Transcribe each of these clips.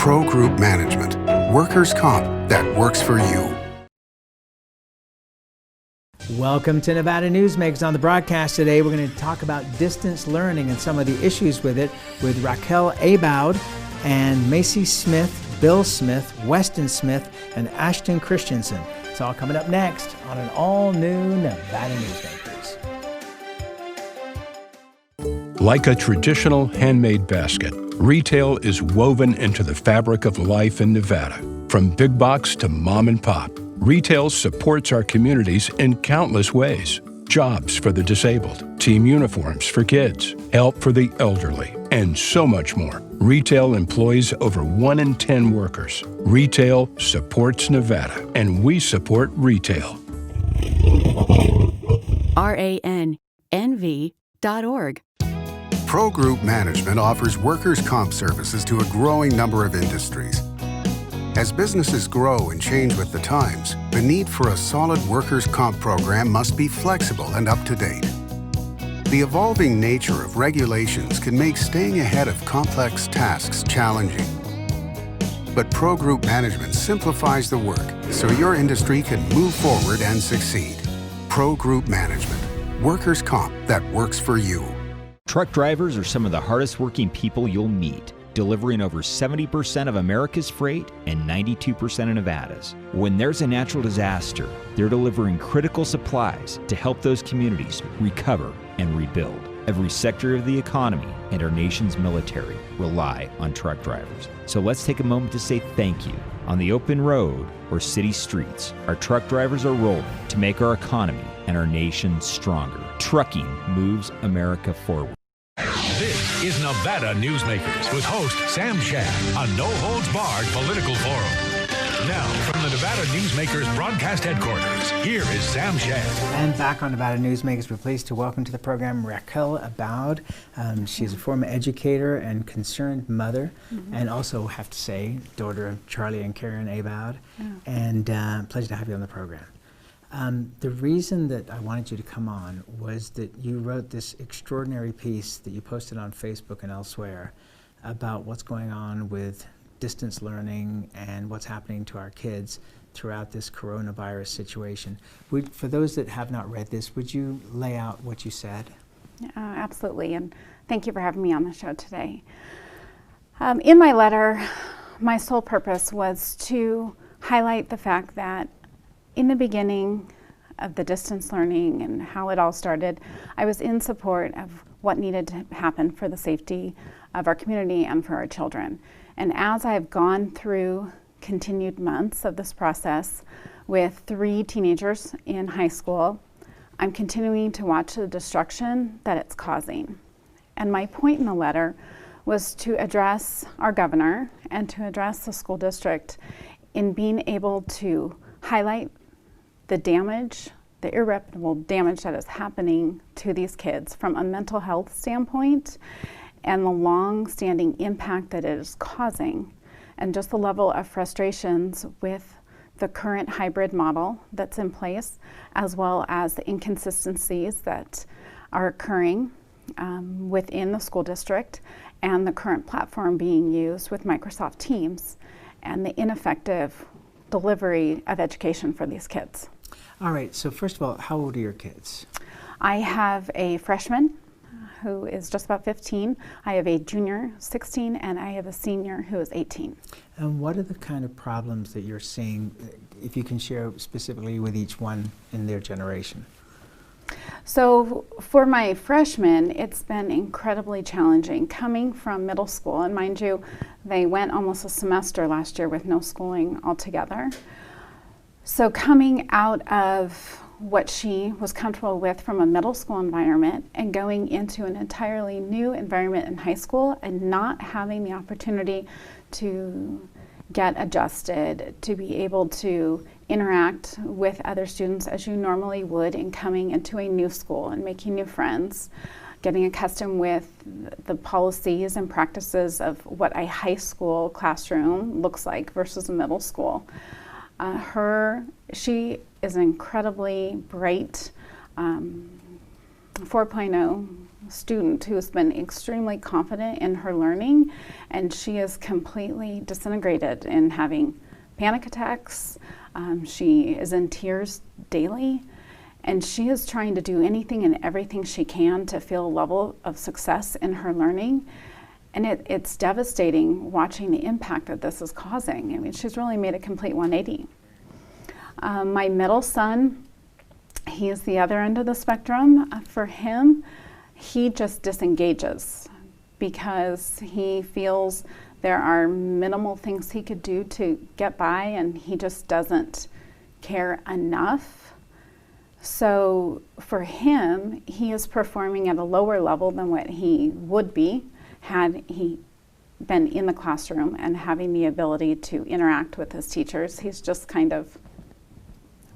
Pro Group Management, workers' comp that works for you. Welcome to Nevada Newsmakers. On the broadcast today, we're going to talk about distance learning and some of the issues with it with Racquel Abowd and Macy Smith, Bill Smith, Weston Smith, and Ashton Christensen. It's all coming up next on an all-new Nevada Newsmakers. Like a traditional handmade basket, retail is woven into the fabric of life in Nevada. From big box to mom and pop, retail supports our communities in countless ways. Jobs for the disabled, team uniforms for kids, help for the elderly, and so much more. Retail employs over 1 in 10 workers. Retail supports Nevada, and we support retail. RANNV.org. Pro Group Management offers workers' comp services to a growing number of industries. As businesses grow and change with the times, the need for a solid workers' comp program must be flexible and up to date. The evolving nature of regulations can make staying ahead of complex tasks challenging. But Pro Group Management simplifies the work so your industry can move forward and succeed. Pro Group Management, workers' comp that works for you. Truck drivers are some of the hardest working people you'll meet, delivering over 70% of America's freight and 92% of Nevada's. When there's a natural disaster, they're delivering critical supplies to help those communities recover and rebuild. Every sector of the economy and our nation's military rely on truck drivers. So let's take a moment to say thank you. On the open road or city streets, our truck drivers are rolling to make our economy and our nation stronger. Trucking moves America forward. This is Nevada Newsmakers with host Sam Shad, a no-holds-barred political forum. Now, from the Nevada Newsmakers broadcast headquarters, here is Sam Shad. And back on Nevada Newsmakers, we're pleased to welcome to the program Racquel Abowd. She's a former educator and concerned mother, and also, have to say, daughter of Charlie and Karen Abowd. And pleasure to have you on the program. The reason that I wanted you to come on was that you wrote this extraordinary piece that you posted on Facebook and elsewhere about what's going on with distance learning and what's happening to our kids throughout this coronavirus situation. For those that have not read this, would you lay out what you said? Absolutely, and thank you for having me on the show today. In my letter, my sole purpose was to highlight the fact that in the beginning of the distance learning and how it all started, I was in support of what needed to happen for the safety of our community and for our children. And as I've gone through continued months of this process with 3 teenagers in high school, I'm continuing to watch the destruction that it's causing. And my point in the letter was to address our governor and to address the school district in being able to highlight the damage, the irreparable damage that is happening to these kids from a mental health standpoint and the long-standing impact that it is causing, and just the level of frustrations with the current hybrid model that's in place, as well as the inconsistencies that are occurring within the school district and the current platform being used with Microsoft Teams and the ineffective delivery of education for these kids. All right, so first of all, how old are your kids? I have a freshman who is just about 15, I have a junior, 16, and I have a senior who is 18. And what are the kind of problems that you're seeing, if you can share specifically with each one in their generation? So for my freshmen, it's been incredibly challenging coming from middle school, and mind you, they went almost a semester last year with no schooling altogether. So coming out of what she was comfortable with from a middle school environment and going into an entirely new environment in high school and not having the opportunity to get adjusted, to be able to interact with other students as you normally would in coming into a new school and making new friends, getting accustomed with the policies and practices of what a high school classroom looks like versus a middle school. She is an incredibly bright 4.0 student who's been extremely confident in her learning, and she is completely disintegrated in having panic attacks. She is in tears daily, and she is trying to do anything and everything she can to feel a level of success in her learning. And it's devastating watching the impact that this is causing. I mean, she's really made a complete 180. My middle son, he is the other end of the spectrum. For him, he just disengages because he feels there are minimal things he could do to get by, and he just doesn't care enough. So for him, he is performing at a lower level than what he would be had he been in the classroom and having the ability to interact with his teachers. He's just kind of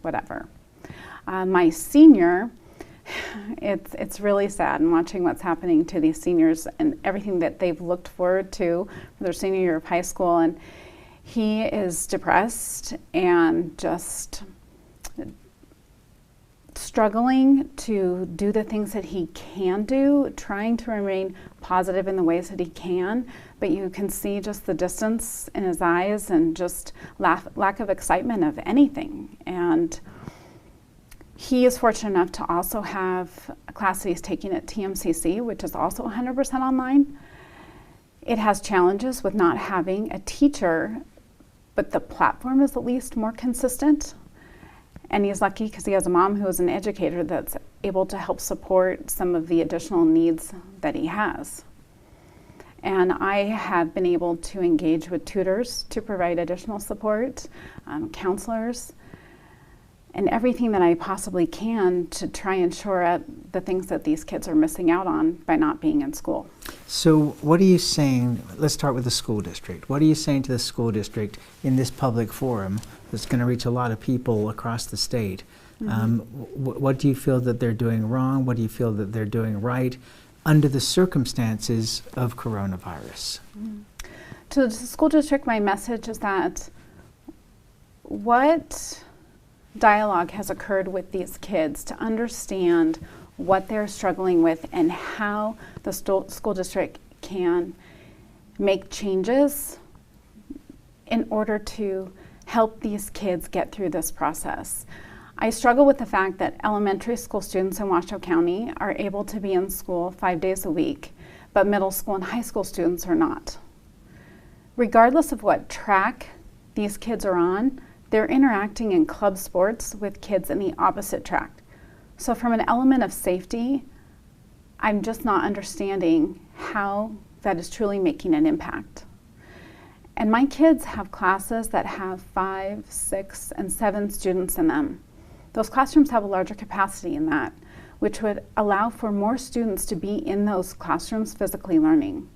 whatever. My senior, it's really sad in watching what's happening to these seniors and everything that they've looked forward to for their senior year of high school. And he is depressed and just struggling to do the things that he can do, trying to remain positive in the ways that he can, but you can see just the distance in his eyes and just lack of excitement of anything. And he is fortunate enough to also have a class that he's taking at TMCC, which is also 100% online. It has challenges with not having a teacher, but the platform is at least more consistent. And he's lucky because he has a mom who is an educator that's able to help support some of the additional needs that he has. And I have been able to engage with tutors to provide additional support, counselors, and everything that I possibly can to try and shore up the things that these kids are missing out on by not being in school. So what are you saying, let's start with the school district. What are you saying to the school district in this public forum that's going to reach a lot of people across the state? What do you feel that they're doing wrong? What do you feel that they're doing right under the circumstances of coronavirus? To the school district, my message is that what dialogue has occurred with these kids to understand what they're struggling with and how the school district can make changes in order to help these kids get through this process. I struggle with the fact that elementary school students in Washoe County are able to be in school 5 days a week, but middle school and high school students are not. Regardless of what track these kids are on, they're interacting in club sports with kids in the opposite track. So from an element of safety, I'm just not understanding how that is truly making an impact. And my kids have classes that have 5, 6, and 7 students in them. Those classrooms have a larger capacity in that, which would allow for more students to be in those classrooms physically learning.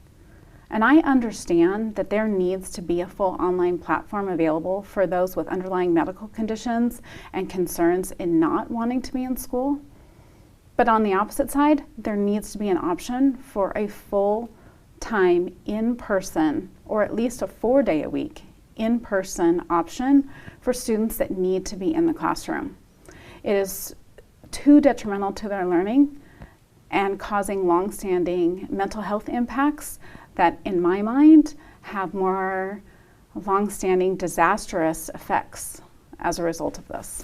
And I understand that there needs to be a full online platform available for those with underlying medical conditions and concerns in not wanting to be in school. But on the opposite side, there needs to be an option for a full-time in-person, or at least a 4-day-a-week in-person option for students that need to be in the classroom. It is too detrimental to their learning and causing long-standing mental health impacts that, in my mind, have more long-standing disastrous effects as a result of this.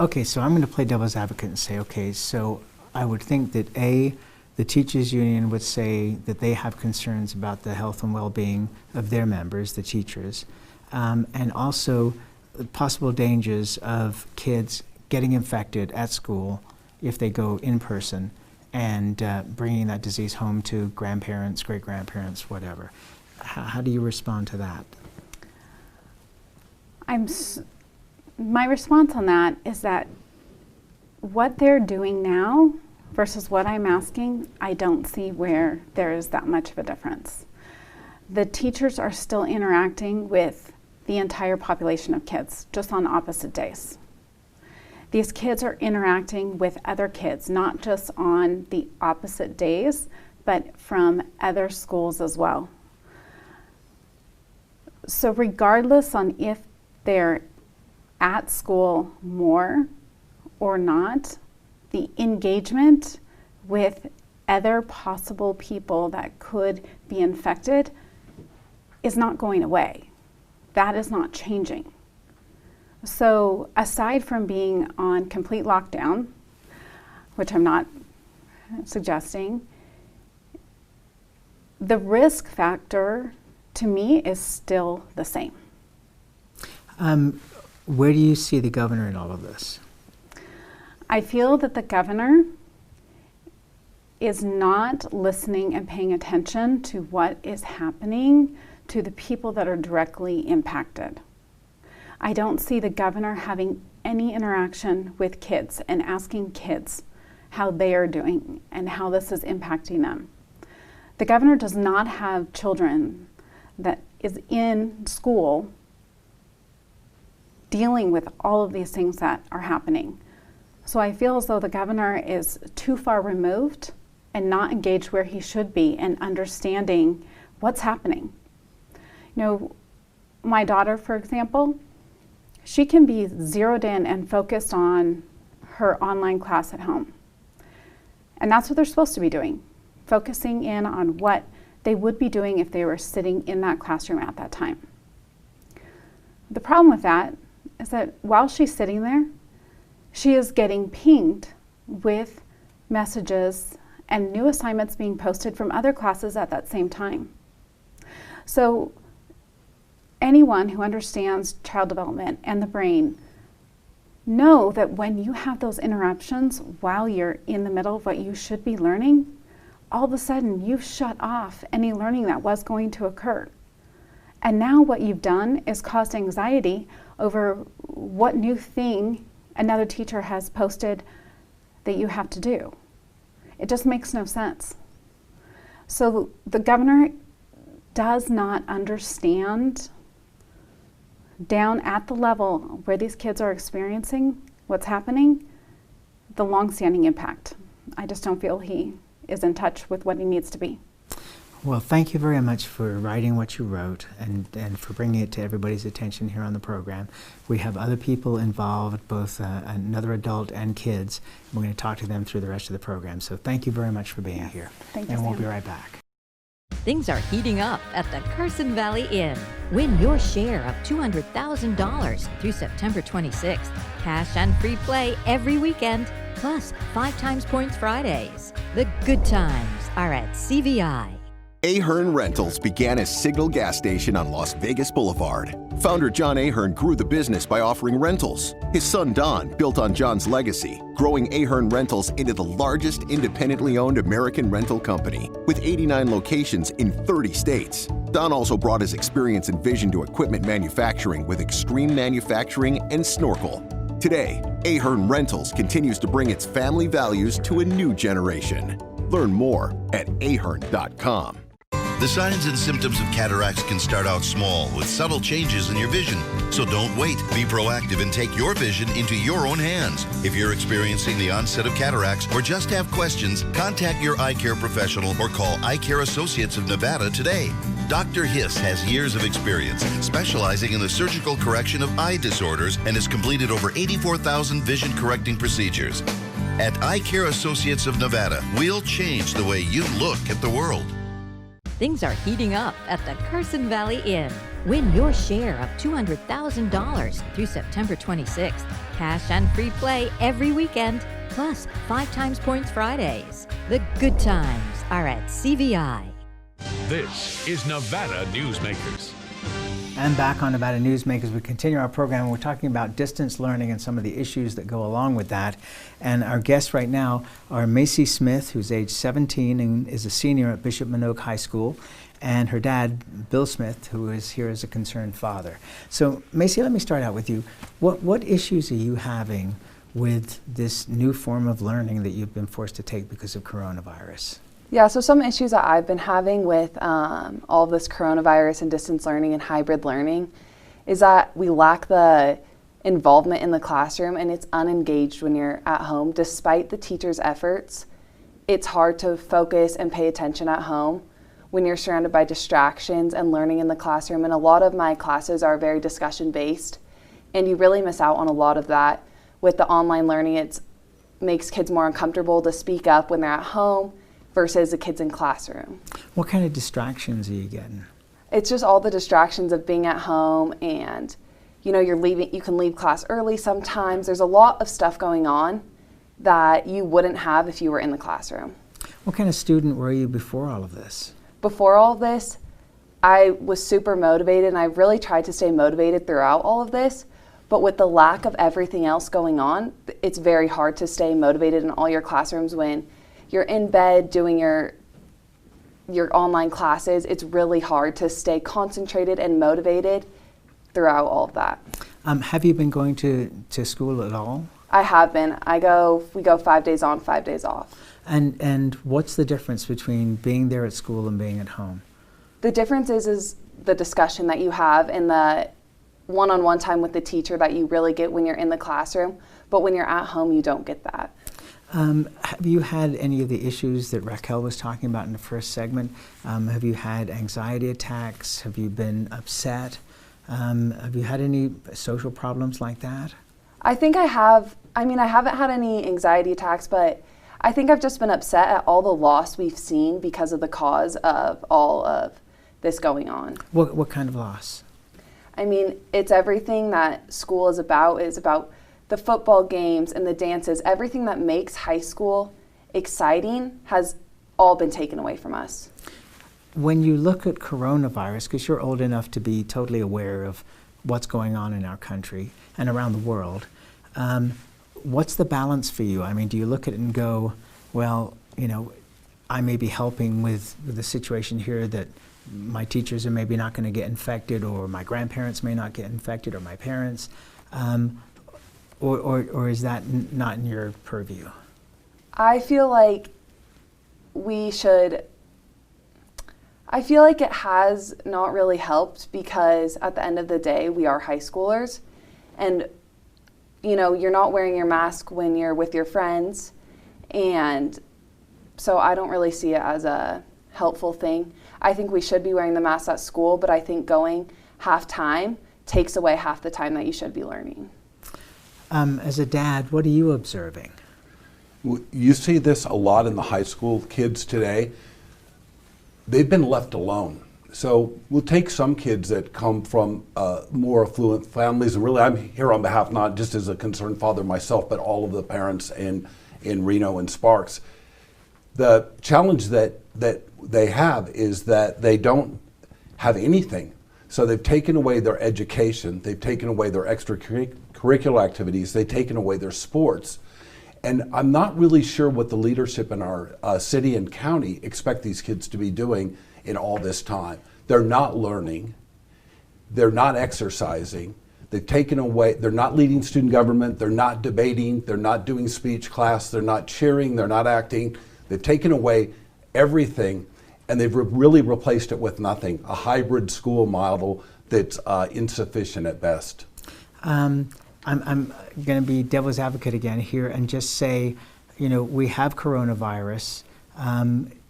Okay, so I'm going to play devil's advocate and say, okay, so I would think that the teachers union would say that they have concerns about the health and well-being of their members, the teachers, and also possible dangers of kids getting infected at school if they go in person and bringing that disease home to grandparents, great-grandparents, whatever. How do you respond to that? My response on that is that what they're doing now versus what I'm asking, I don't see where there is that much of a difference. The teachers are still interacting with the entire population of kids, just on opposite days. These kids are interacting with other kids, not just on the opposite days, but from other schools as well. So regardless on if they're at school more or not, the engagement with other possible people that could be infected is not going away. That is not changing. So aside from being on complete lockdown, which I'm not suggesting, the risk factor to me is still the same. Where do you see the governor in all of this? I feel that the governor is not listening and paying attention to what is happening to the people that are directly impacted. I don't see the governor having any interaction with kids and asking kids how they are doing and how this is impacting them. The governor does not have children that is in school dealing with all of these things that are happening. So I feel as though the governor is too far removed and not engaged where he should be in understanding what's happening. You know, my daughter, for example, she can be zeroed in and focused on her online class at home. And that's what they're supposed to be doing, focusing in on what they would be doing if they were sitting in that classroom at that time. The problem with that is that while she's sitting there, she is getting pinged with messages and new assignments being posted from other classes at that same time. So anyone who understands child development and the brain know that when you have those interruptions while you're in the middle of what you should be learning, all of a sudden you've shut off any learning that was going to occur. And now what you've done is caused anxiety over what new thing another teacher has posted that you have to do. It just makes no sense. So the governor does not understand down at the level where these kids are experiencing what's happening, the long-standing impact. I just don't feel he is in touch with what he needs to be. Well, thank you very much for writing what you wrote and for bringing it to everybody's attention here on the program. We have other people involved, both another adult and kids. We're going to talk to them through the rest of the program. So thank you very much for being here. Thank you, and we'll Sam. be right back. Things are heating up at the Carson Valley Inn. Win your share of $200,000 through September 26th. Cash and free play every weekend, plus 5 times points Fridays. The good times are at CVI. Ahern Rentals began as Signal Gas Station on Las Vegas Boulevard. Founder John Ahern grew the business by offering rentals. His son Don built on John's legacy, growing Ahern Rentals into the largest independently owned American rental company, with 89 locations in 30 states. Don also brought his experience and vision to equipment manufacturing with Extreme Manufacturing and Snorkel. Today, Ahern Rentals continues to bring its family values to a new generation. Learn more at ahern.com. The signs and symptoms of cataracts can start out small with subtle changes in your vision. So don't wait. Be proactive and take your vision into your own hands. If you're experiencing the onset of cataracts or just have questions, contact your eye care professional or call Eye Care Associates of Nevada today. Dr. Hiss has years of experience specializing in the surgical correction of eye disorders and has completed over 84,000 vision correcting procedures. At Eye Care Associates of Nevada, we'll change the way you look at the world. Things are heating up at the Carson Valley Inn. Win your share of $200,000 through September 26th. Cash and free play every weekend, plus 5 times points Fridays. The good times are at CVI. This is Nevada Newsmakers. And back on Nevada Newsmakers, we continue our program. We're talking about distance learning and some of the issues that go along with that. And our guests right now are Macy Smith, who's age 17 and is a senior at Bishop Manogue High School, and her dad, Bill Smith, who is here as a concerned father. So, Macy, let me start out with you. What issues are you having with this new form of learning that you've been forced to take because of coronavirus? Yeah, so some issues that I've been having with all of this coronavirus and distance learning and hybrid learning is that we lack the involvement in the classroom, and it's unengaged when you're at home. Despite the teacher's efforts, it's hard to focus and pay attention at home when you're surrounded by distractions and learning in the classroom. And a lot of my classes are very discussion-based, and you really miss out on a lot of that. With the online learning, it makes kids more uncomfortable to speak up when they're at home, versus the kids in classroom. What kind of distractions are you getting? It's just all the distractions of being at home, and you can leave class early sometimes. There's a lot of stuff going on that you wouldn't have if you were in the classroom. What kind of student were you before all of this? Before all of this, I was super motivated, and I really tried to stay motivated throughout all of this. But with the lack of everything else going on, it's very hard to stay motivated in all your classrooms when you're in bed doing your online classes. It's really hard to stay concentrated and motivated throughout all of that. Have you been going to school at all? I have been. We go 5 days on, 5 days off. And what's the difference between being there at school and being at home? The difference is the discussion that you have and the one-on-one time with the teacher that you really get when you're in the classroom, but when you're at home, you don't get that. Have you had any of the issues that Racquel was talking about in the first segment? Have you had anxiety attacks? Have you been upset? Have you had any social problems like that? I think I have. I haven't had any anxiety attacks, but I think I've just been upset at all the loss we've seen because of the cause of all of this going on. What kind of loss? It's everything that school is about the football games and the dances. Everything that makes high school exciting has all been taken away from us. When you look at coronavirus, because you're old enough to be totally aware of what's going on in our country and around the world, what's the balance for you? Do you look at it and go, well, I may be helping with the situation here that my teachers are maybe not going to get infected, or my grandparents may not get infected, or my parents, or is that not in your purview? I feel like it has not really helped, because at the end of the day, we are high schoolers, and you're not wearing your mask when you're with your friends, and so I don't really see it as a helpful thing. I think we should be wearing the mask at school, but I think going half-time takes away half the time that you should be learning. As a dad, what are you observing? You see this a lot in the high school kids today. They've been left alone. So we'll take some kids that come from more affluent families, and really I'm here on behalf, not just as a concerned father myself, but all of the parents in Reno and Sparks. The challenge that they have is that they don't have anything. So they've taken away their education, they've taken away their extracurricular activities, they've taken away their sports. And I'm not really sure what the leadership in our city and county expect these kids to be doing in all this time. They're not learning, they're not exercising, they've taken away, they're not leading student government, they're not debating, they're not doing speech class, they're not cheering, they're not acting. They've taken away everything, and they've really replaced it with nothing, a hybrid school model that's insufficient at best. I'm going to be devil's advocate again here and just say, we have coronavirus.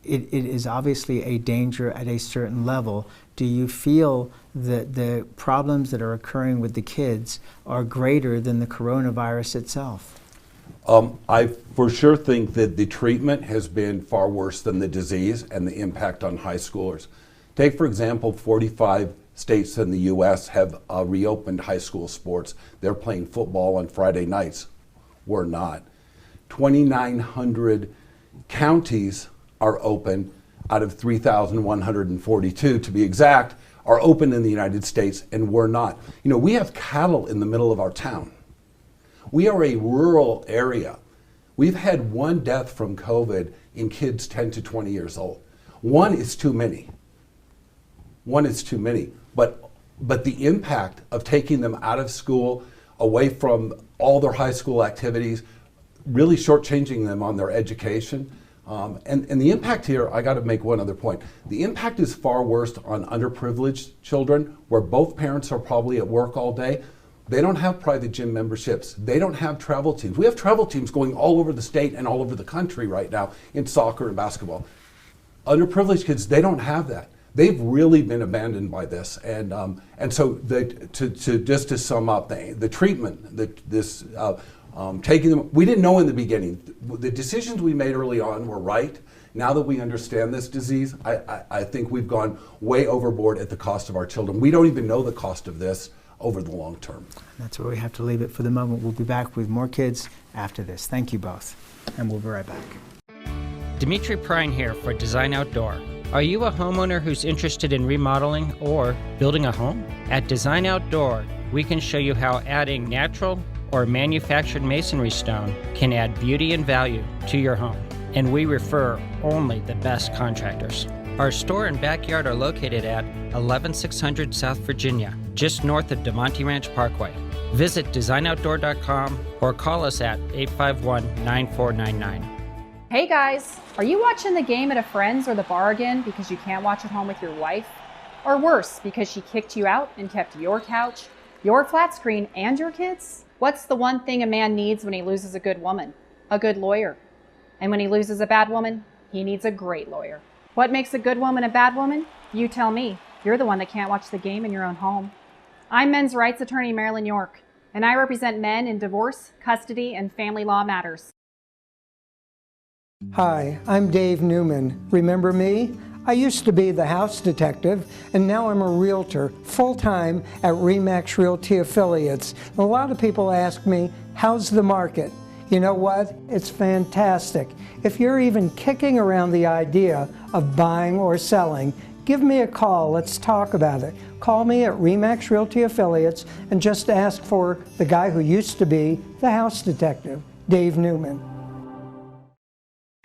It is obviously a danger at a certain level. Do you feel that the problems that are occurring with the kids are greater than the coronavirus itself? I for sure think that the treatment has been far worse than the disease and the impact on high schoolers. Take, for example, 45 states in the U.S. have reopened high school sports. They're playing football on Friday nights. We're not. 2,900 counties are open out of 3,142, to be exact, are open in the United States, and we're not. We have cattle in the middle of our town. We are a rural area. We've had one death from COVID in kids 10 to 20 years old. One is too many. But the impact of taking them out of school, away from all their high school activities, really shortchanging them on their education. And the impact here, I got to make one other point. The impact is far worse on underprivileged children, where both parents are probably at work all day. They don't have private gym memberships. They don't have travel teams. We have travel teams going all over the state and all over the country right now in soccer and basketball. Underprivileged kids, they don't have that. They've really been abandoned by this. And so just to sum up, the treatment, taking them, we didn't know in the beginning. The decisions we made early on were right, Now that we understand this disease, I think we've gone way overboard at the cost of our children. We don't even know the cost of this over the long term. That's where we have to leave it for the moment. We'll be back with more kids after this. Thank you both, and we'll be right back. Dimitri Prine here for Design Outdoor. Are you a homeowner who's interested in remodeling or building a home? At Design Outdoor, we can show you how adding natural or manufactured masonry stone can add beauty and value to your home. And we refer only the best contractors. Our store and backyard are located at 11600 South Virginia, just north of DeMonte Ranch Parkway. Visit designoutdoor.com or call us at 851-9499. Hey guys, are you watching the game at a friend's or the bar again because you can't watch at home with your wife? Or worse, because she kicked you out and kept your couch, your flat screen, and your kids? What's the one thing a man needs when he loses a good woman? A good lawyer. And when he loses a bad woman, he needs a great lawyer. What makes a good woman a bad woman? You tell me. You're the one that can't watch the game in your own home. I'm men's rights attorney Marilyn York, and I represent men in divorce, custody, and family law matters. Hi, I'm Dave Newman. Remember me? I used to be the house detective, and now I'm a realtor full-time at RE/MAX Realty Affiliates. A lot of people ask me, how's the market? You know what? It's fantastic. If you're even kicking around the idea of buying or selling, give me a call. Let's talk about it. Call me at RE/MAX Realty Affiliates and just ask for the guy who used to be the house detective, Dave Newman.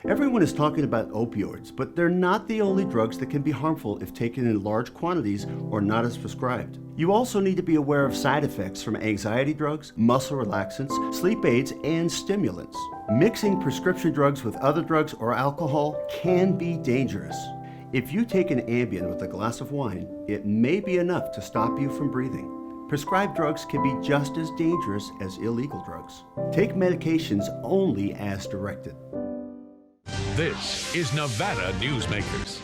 Everyone is talking about opioids, but they're not the only drugs that can be harmful if taken in large quantities or not as prescribed. You also need to be aware of side effects from anxiety drugs, muscle relaxants, sleep aids, and stimulants. Mixing prescription drugs with other drugs or alcohol can be dangerous. If you take an Ambien with a glass of wine, it may be enough to stop you from breathing. Prescribed drugs can be just as dangerous as illegal drugs. Take medications only as directed. This is Nevada Newsmakers.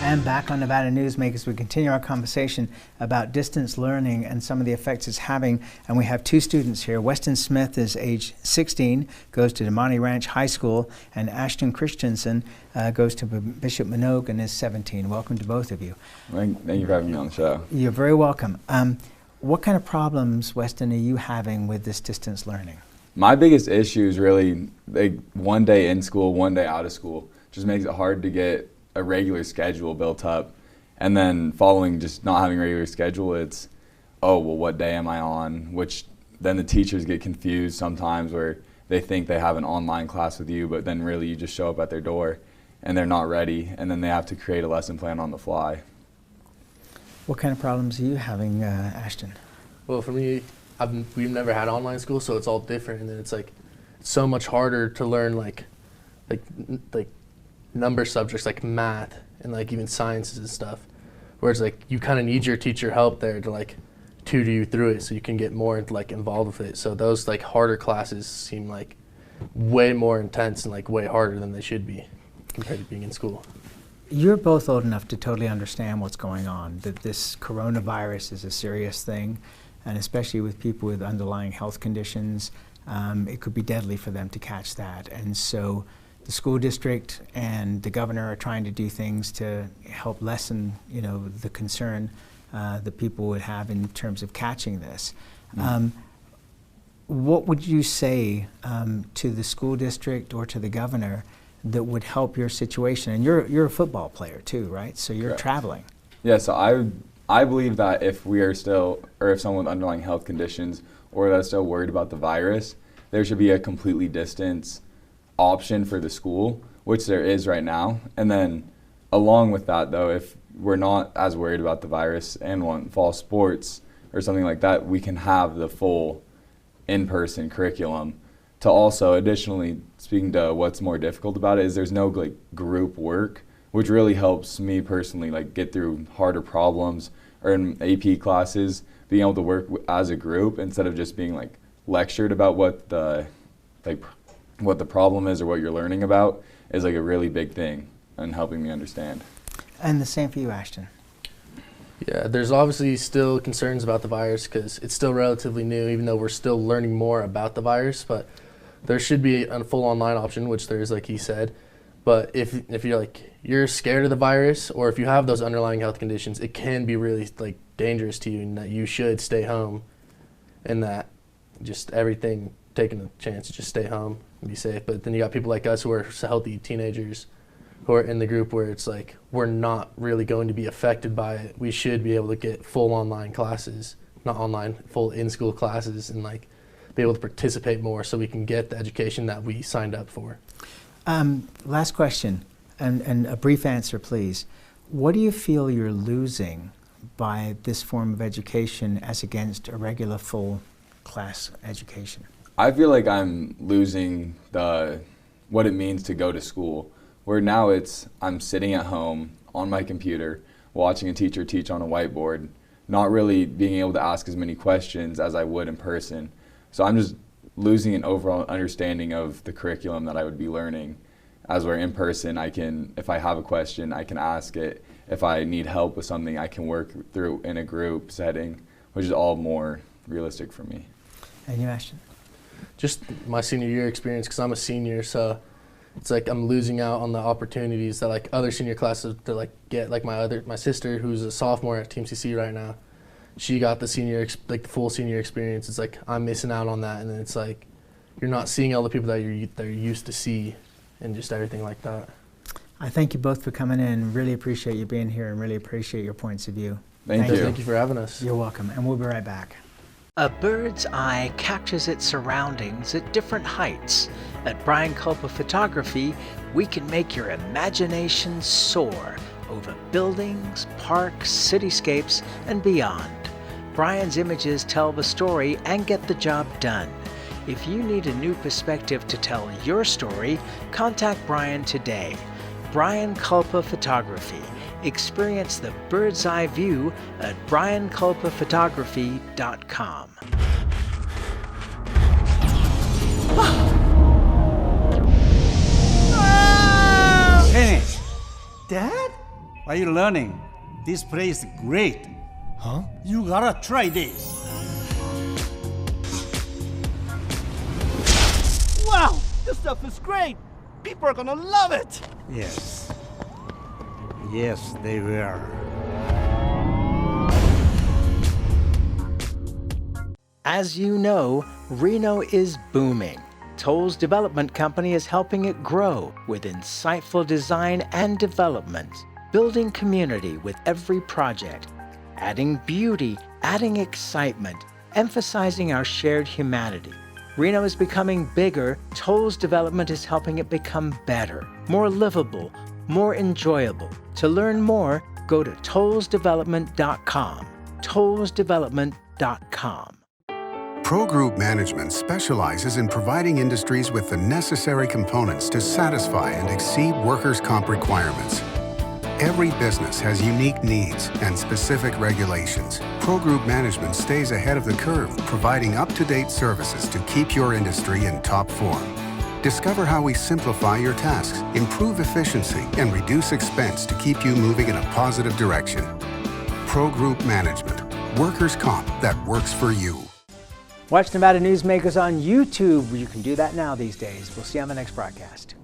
And back on Nevada Newsmakers, we continue our conversation about distance learning and some of the effects it's having. And we have two students here. Weston Smith is age 16, goes to DeMonte Ranch High School, and Ashton Christensen goes to Bishop Manogue and is 17. Welcome to both of you. Thank you for having me on the show. You're very welcome. What kind of problems, Weston, are you having with this distance learning? My biggest issue is really like one day in school, one day out of school. Just makes it hard to get a regular schedule built up. And then following just not having a regular schedule, it's, oh, well, what day am I on? Which then the teachers get confused sometimes where they think they have an online class with you, but then really you just show up at their door and they're not ready. And then they have to create a lesson plan on the fly. What kind of problems are you having, Ashton? Well, for me, we've never had online school, so it's all different, and then it's like so much harder to learn like number subjects like math and like even sciences and stuff. Whereas like you kind of need your teacher help there to like tutor you through it, so you can get more like involved with it. So those like harder classes seem like way more intense and like way harder than they should be compared to being in school. You're both old enough to totally understand what's going on, that this coronavirus is a serious thing. And especially with people with underlying health conditions, it could be deadly for them to catch that. And so the school district and the governor are trying to do things to help lessen, the concern that people would have in terms of catching this. What would you say to the school district or to the governor that would help your situation? And you're a football player too, right? So you're Correct. Traveling. Yeah, so I believe that if we are still, or if someone with underlying health conditions or that's still worried about the virus, there should be a completely distance option for the school, which there is right now. And then along with that though, if we're not as worried about the virus and want fall sports or something like that, we can have the full in-person curriculum. To also additionally, speaking to what's more difficult about it, is there's no like group work, which really helps me personally like get through harder problems, or in AP classes, being able to work as a group instead of just being like lectured about what the problem is or what you're learning about is like a really big thing and helping me understand. And the same for you, Ashton. Yeah, there's obviously still concerns about the virus because it's still relatively new, even though we're still learning more about the virus, but there should be a full online option, which there is, like he said. But if you're like, you're scared of the virus, or if you have those underlying health conditions, it can be really like dangerous to you, and that you should stay home, and that just everything, taking a chance to just stay home and be safe. But then you got people like us who are healthy teenagers who are in the group where it's like, we're not really going to be affected by it. We should be able to get full online classes, not online, full in-school classes, and like be able to participate more so we can get the education that we signed up for. Last question, and a brief answer, please. What do you feel you're losing by this form of education as against a regular full class education? I feel like I'm losing what it means to go to school, where now I'm sitting at home on my computer watching a teacher teach on a whiteboard, not really being able to ask as many questions as I would in person. So I'm just losing an overall understanding of the curriculum that I would be learning. As where in person, if I have a question, I can ask it. If I need help with something, I can work through in a group setting, which is all more realistic for me. And you, Ashton? Just my senior year experience, because I'm a senior, so it's like I'm losing out on the opportunities that like other senior classes to like get. Like my sister, who's a sophomore at Team CC right now, she got the the full senior experience. It's like I'm missing out on that, and then it's like you're not seeing all the people that you're used to see, and just everything like that. I thank you both for coming in. Really appreciate you being here, and really appreciate your points of view. Thank you. Thank you for having us. You're welcome, and we'll be right back. A bird's eye captures its surroundings at different heights. At Brian Culpa Photography, we can make your imagination soar over buildings, parks, cityscapes, and beyond. Brian's images tell the story and get the job done. If you need a new perspective to tell your story, contact Brian today. Brian Culpa Photography. Experience the bird's eye view at brianculpaphotography.com. Kenny! Dad? What are you learning? This place is great. Huh? You gotta try this. Wow! This stuff is great! People are gonna love it! Yes. Yes, they will. As you know, Reno is booming. Toll's development company is helping it grow with insightful design and development, building community with every project, adding beauty, adding excitement, emphasizing our shared humanity. Reno is becoming bigger. Toll's development is helping it become better, more livable, more enjoyable. To learn more, go to tollsdevelopment.com. tollsdevelopment.com. Pro Group Management specializes in providing industries with the necessary components to satisfy and exceed workers' comp requirements. Every business has unique needs and specific regulations. Pro Group Management stays ahead of the curve, providing up-to-date services to keep your industry in top form. Discover how we simplify your tasks, improve efficiency, and reduce expense to keep you moving in a positive direction. Pro Group Management. Workers' comp that works for you. Watch Nevada Newsmakers on YouTube. You can do that now these days. We'll see you on the next broadcast.